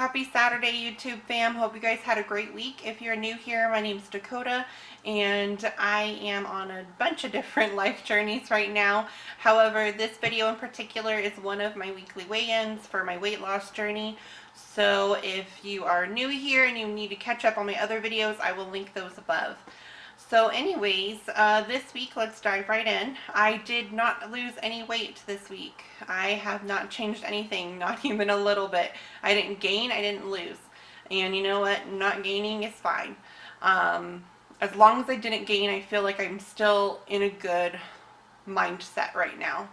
Happy Saturday, YouTube fam. Hope you guys had a great week. If you're new here, my name's Dakota, and I am on a bunch of different life journeys right now. However, this video in particular is one of my weekly weigh-ins for my weight loss journey. So if you are new here and you need to catch up on my other videos, I will link those above. So anyways, this week, let's dive right in. I did not lose any weight this week. I have not changed anything, not even a little bit. I didn't gain, I didn't lose. And you know what? Not gaining is fine. As long as I didn't gain, I feel like I'm still in a good mindset right now.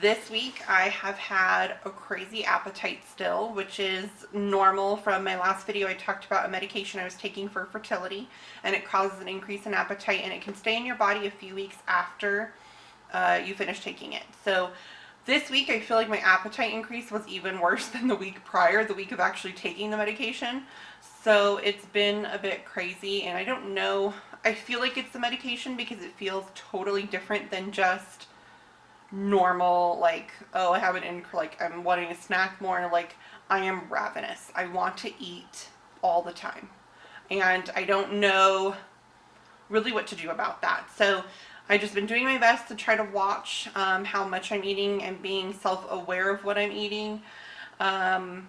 This week I have had a crazy appetite still, which is normal. From my last video I talked about a medication I was taking for fertility, and it causes an increase in appetite, and it can stay in your body a few weeks after you finish taking it. So this week I feel like my appetite increase was even worse than the week prior, the week of actually taking the medication. So it's been a bit crazy, and I don't know, I feel like it's the medication because it feels totally different than just normal, like, oh, I have like, I'm wanting a snack more. Like, I am ravenous. I want to eat all the time, and I don't know really what to do about that. So I've just been doing my best to try to watch how much I'm eating and being self-aware of what I'm eating. I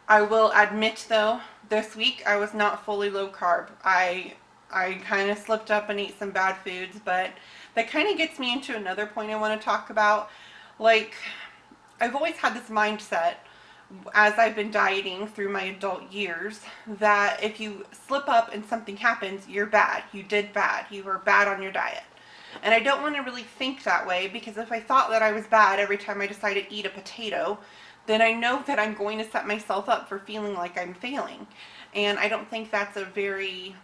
will admit though, this week I was not fully low carb. I kind of slipped up and ate some bad foods, but that kind of gets me into another point I want to talk about. Like, I've always had this mindset as I've been dieting through my adult years that if you slip up and something happens, you're bad. You did bad. You were bad on your diet. And I don't want to really think that way, because if I thought that I was bad every time I decided to eat a potato, then I know that I'm going to set myself up for feeling like I'm failing. And I don't think that's a very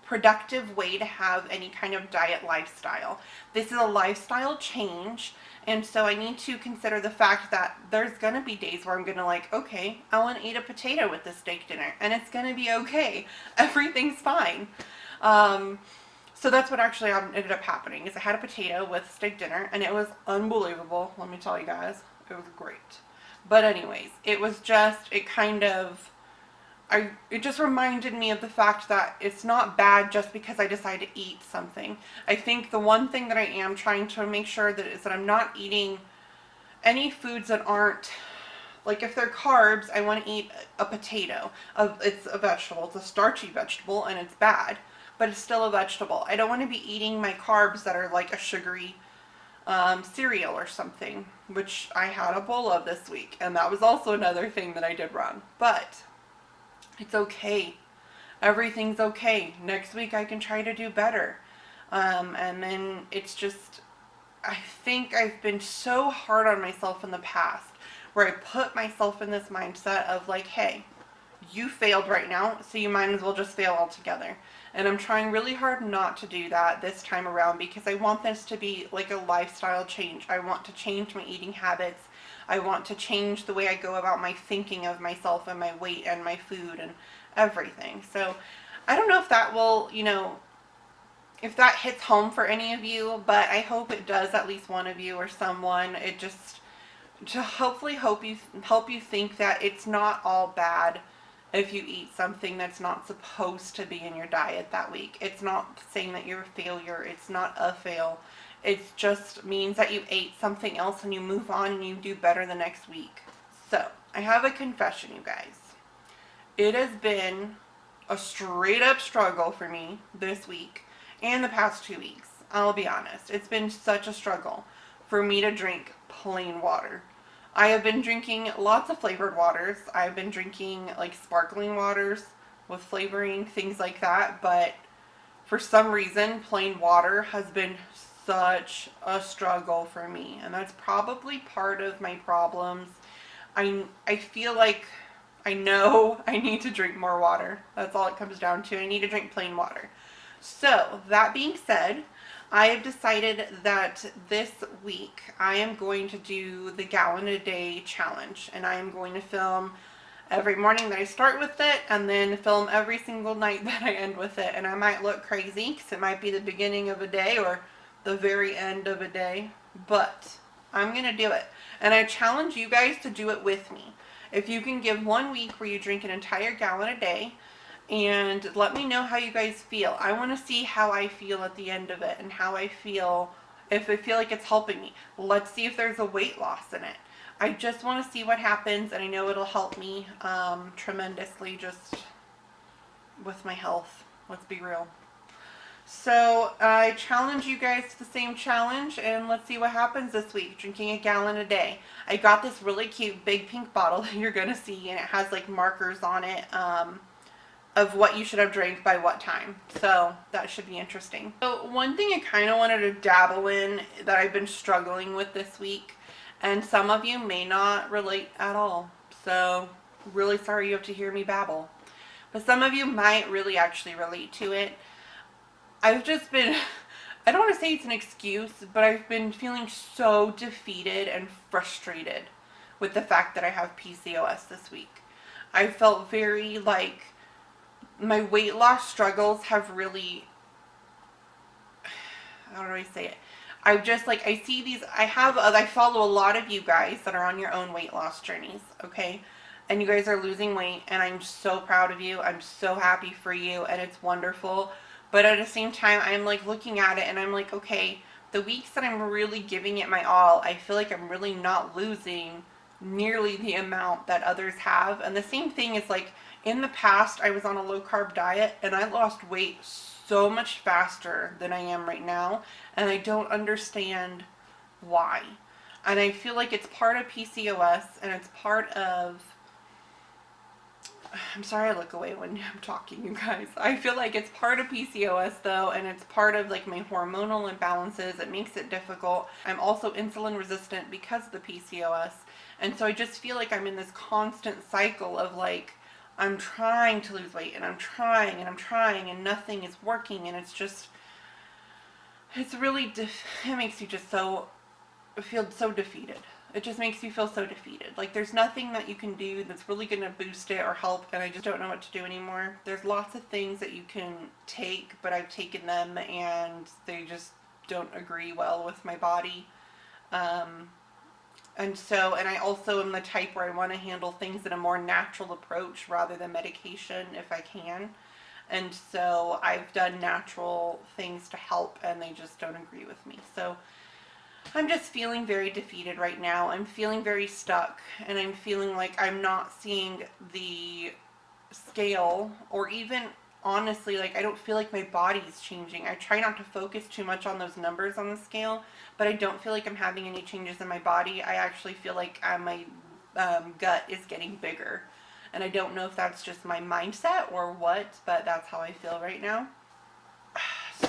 productive way to have any kind of diet lifestyle. This is a lifestyle change, and so I need to consider the fact that there's going to be days where I'm going to like, okay, I want to eat a potato with this steak dinner, and it's going to be okay. Everything's fine. So that's what actually ended up happening, is I had a potato with steak dinner, and it was unbelievable. Let me tell you guys, it was great. But anyways, it was just, it just reminded me of the fact that it's not bad just because I decide to eat something. I think the one thing that I am trying to make sure that is that I'm not eating any foods that aren't, like, if they're carbs, I want to eat a potato. It's a vegetable. It's a starchy vegetable, and it's bad, but it's still a vegetable. I don't want to be eating my carbs that are like a sugary cereal or something, which I had a bowl of this week, and that was also another thing that I did wrong. But it's okay. Everything's okay. Next week I can try to do better. And then it's just, I think I've been so hard on myself in the past, where I put myself in this mindset of like, hey, you failed right now, so you might as well just fail altogether. And I'm trying really hard not to do that this time around, because I want this to be like a lifestyle change. I want to change my eating habits. I want to change the way I go about my thinking of myself and my weight and my food and everything. So I don't know if that will, if that hits home for any of you, but I hope it does, at least one of you or someone. It just, to hopefully help you think that it's not all bad if you eat something that's not supposed to be in your diet that week. It's not saying that you're a failure. It's not a fail. It just means that you ate something else and you move on and you do better the next week. So, I have a confession, you guys. It has been a straight up struggle for me this week and the past 2 weeks. I'll be honest. It's been such a struggle for me to drink plain water. I have been drinking lots of flavored waters. I've been drinking like sparkling waters with flavoring, things like that. But for some reason, plain water has been such a struggle for me, and that's probably part of my problems. I feel like I know I need to drink more water. That's all it comes down to. I need to drink plain water. So that being said, I have decided that this week I am going to do the gallon a day challenge, and I am going to film every morning that I start with it, and then film every single night that I end with it. And I might look crazy because it might be the beginning of a day or the very end of a day, but I'm gonna do it, and I challenge you guys to do it with me. If you can give 1 week where you drink an entire gallon a day, and let me know how you guys feel. I want to see how I feel at the end of it and how I feel, if I feel like it's helping me. Let's see if there's a weight loss in it. I just want to see what happens, and I know it'll help me tremendously just with my health. Let's be real. So I challenge you guys to the same challenge, and let's see what happens this week, drinking a gallon a day. I got this really cute big pink bottle that you're going to see, and it has like markers on it of what you should have drank by what time. So that should be interesting. So one thing I kind of wanted to dabble in that I've been struggling with this week, and some of you may not relate at all. So really sorry you have to hear me babble. But some of you might really actually relate to it. I've just been, I don't want to say it's an excuse, but I've been feeling so defeated and frustrated with the fact that I have PCOS this week. I felt very like my weight loss struggles have really, how do I say it? I just like, I see these, I follow a lot of you guys that are on your own weight loss journeys, okay? And you guys are losing weight, and I'm so proud of you. I'm so happy for you, and it's wonderful. But at the same time, I'm like looking at it and I'm like, okay, the weeks that I'm really giving it my all, I feel like I'm really not losing nearly the amount that others have. And the same thing is like, in the past, I was on a low carb diet and I lost weight so much faster than I am right now. And I don't understand why. And I feel like it's part of PCOS, and it's part of, I'm sorry I look away when I'm talking, you guys. I feel like it's part of PCOS though, and it's part of like my hormonal imbalances. It makes it difficult. I'm also insulin resistant because of the PCOS. And so I just feel like I'm in this constant cycle of like, I'm trying to lose weight, and I'm trying and I'm trying, and nothing is working. And it's just, it's really, it makes you just so, feel so defeated. It just makes you feel so defeated. Like there's nothing that you can do that's really going to boost it or help, and I just don't know what to do anymore. There's lots of things that you can take, but I've taken them and they just don't agree well with my body. And I also am the type where I want to handle things in a more natural approach rather than medication if I can. And so I've done natural things to help, and they just don't agree with me. So I'm just feeling very defeated right now. I'm feeling very stuck, and I'm feeling like I'm not seeing the scale, or even honestly, like I don't feel like my body's changing. I try not to focus too much on those numbers on the scale, but I don't feel like I'm having any changes in my body. I actually feel like my gut is getting bigger, and I don't know if that's just my mindset or what, but that's how I feel right now.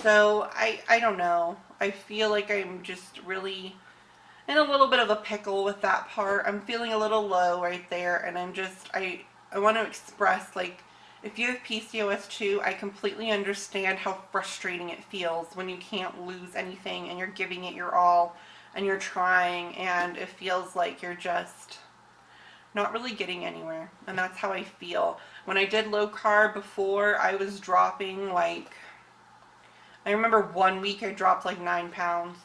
So I don't know. I feel like I'm just really in a little bit of a pickle with that part. I'm feeling a little low right there, and I'm just, I want to express, like, if you have PCOS too, I completely understand how frustrating it feels when you can't lose anything and you're giving it your all and you're trying, and it feels like you're just not really getting anywhere. And that's how I feel. When I did low carb before, I was dropping like, I remember 1 week I dropped like 9 pounds,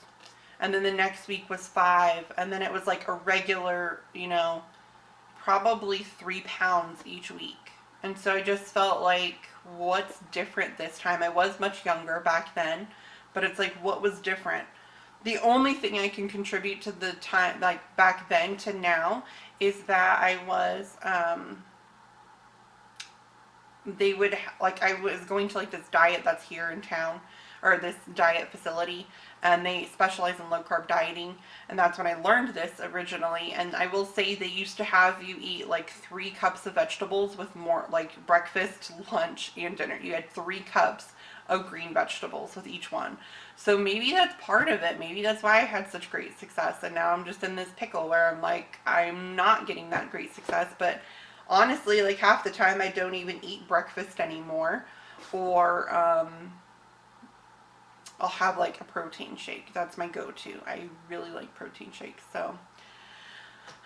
and then the next week was 5, and then it was like a regular, you know, probably 3 pounds each week. And so I just felt like, what's different this time? I was much younger back then, but it's like, what was different? The only thing I can contribute to the time, like back then to now, is that I was, I was going to like this diet that's here in town, or this diet facility, and they specialize in low carb dieting, and that's when I learned this originally. And I will say they used to have you eat like 3 cups of vegetables with more, like breakfast, lunch, and dinner. You had 3 cups of green vegetables with each one. So maybe that's part of it. Maybe that's why I had such great success, and now I'm just in this pickle where I'm like, I'm not getting that great success. But honestly, like half the time I don't even eat breakfast anymore, or I'll have like a protein shake. That's my go-to. I really like protein shakes. So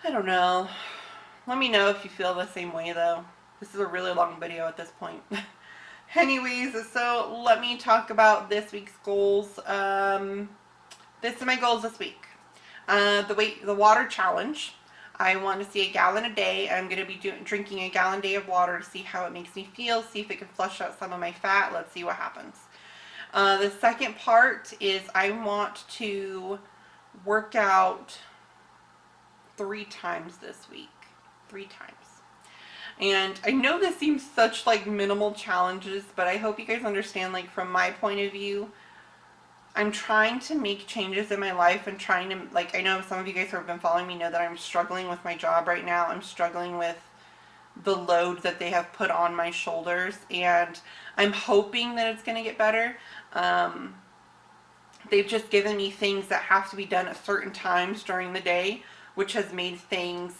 I don't know. Let me know if you feel the same way though. This is a really long video at this point. Anyways, so let me talk about this week's goals. This is my goals this week. The water challenge. I want to see a gallon a day. I'm going to be drinking a gallon a day of water to see how it makes me feel, see if it can flush out some of my fat. Let's see what happens. The second part is I want to work out 3 times this week. 3 times. And I know this seems such like minimal challenges, but I hope you guys understand, like from my point of view, I'm trying to make changes in my life and trying to, like, I know some of you guys who have been following me know that I'm struggling with my job right now. I'm struggling with the load that they have put on my shoulders, and I'm hoping that it's going to get better. They've just given me things that have to be done at certain times during the day, which has made things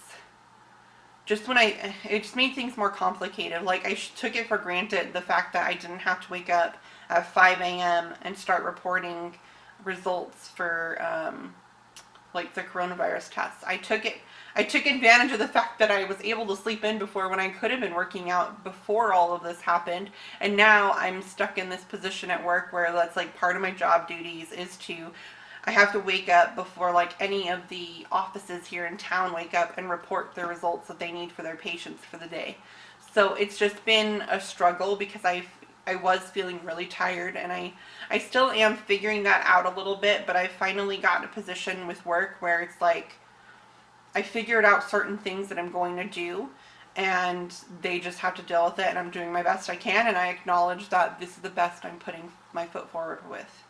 it just made things more complicated. Like, I took it for granted, the fact that I didn't have to wake up at 5 a.m. and start reporting results for like the coronavirus tests. I took advantage of the fact that I was able to sleep in before, when I could have been working out before all of this happened. And now I'm stuck in this position at work where that's like part of my job duties is I have to wake up before like any of the offices here in town wake up and report the results that they need for their patients for the day. So it's just been a struggle because I was feeling really tired, and I still am figuring that out a little bit, but I finally got in a position with work where it's like I figured out certain things that I'm going to do, and they just have to deal with it, and I'm doing my best I can, and I acknowledge that this is the best I'm putting my foot forward with.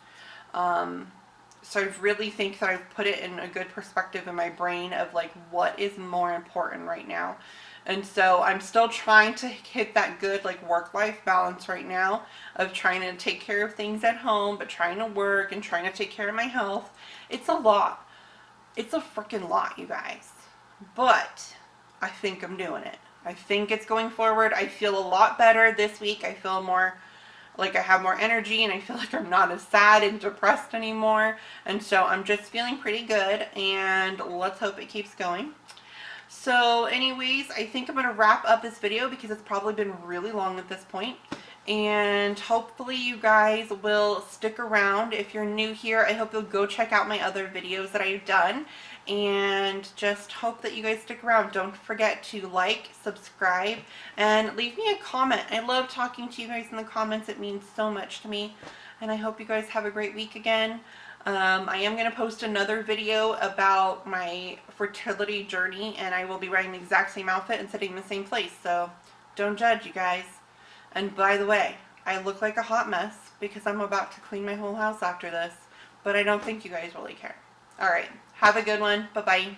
So I really think that I've put it in a good perspective in my brain of like what is more important right now. And so I'm still trying to hit that good like work-life balance right now of trying to take care of things at home, but trying to work and trying to take care of my health. It's a lot. It's a freaking lot, you guys. But I think I'm doing it. I think it's going forward. I feel a lot better this week. I feel more like I have more energy, and I feel like I'm not as sad and depressed anymore. And so I'm just feeling pretty good, and let's hope it keeps going. So anyways, I think I'm going to wrap up this video because it's probably been really long at this point. And hopefully you guys will stick around. If you're new here, I hope you'll go check out my other videos that I've done. And just hope that you guys stick around. Don't forget to like, subscribe, and leave me a comment. I love talking to you guys in the comments. It means so much to me. And I hope you guys have a great week again. I am going to post another video about my fertility journey, and I will be wearing the exact same outfit and sitting in the same place. So don't judge, you guys. And by the way, I look like a hot mess because I'm about to clean my whole house after this, but I don't think you guys really care. Alright, have a good one. Bye-bye.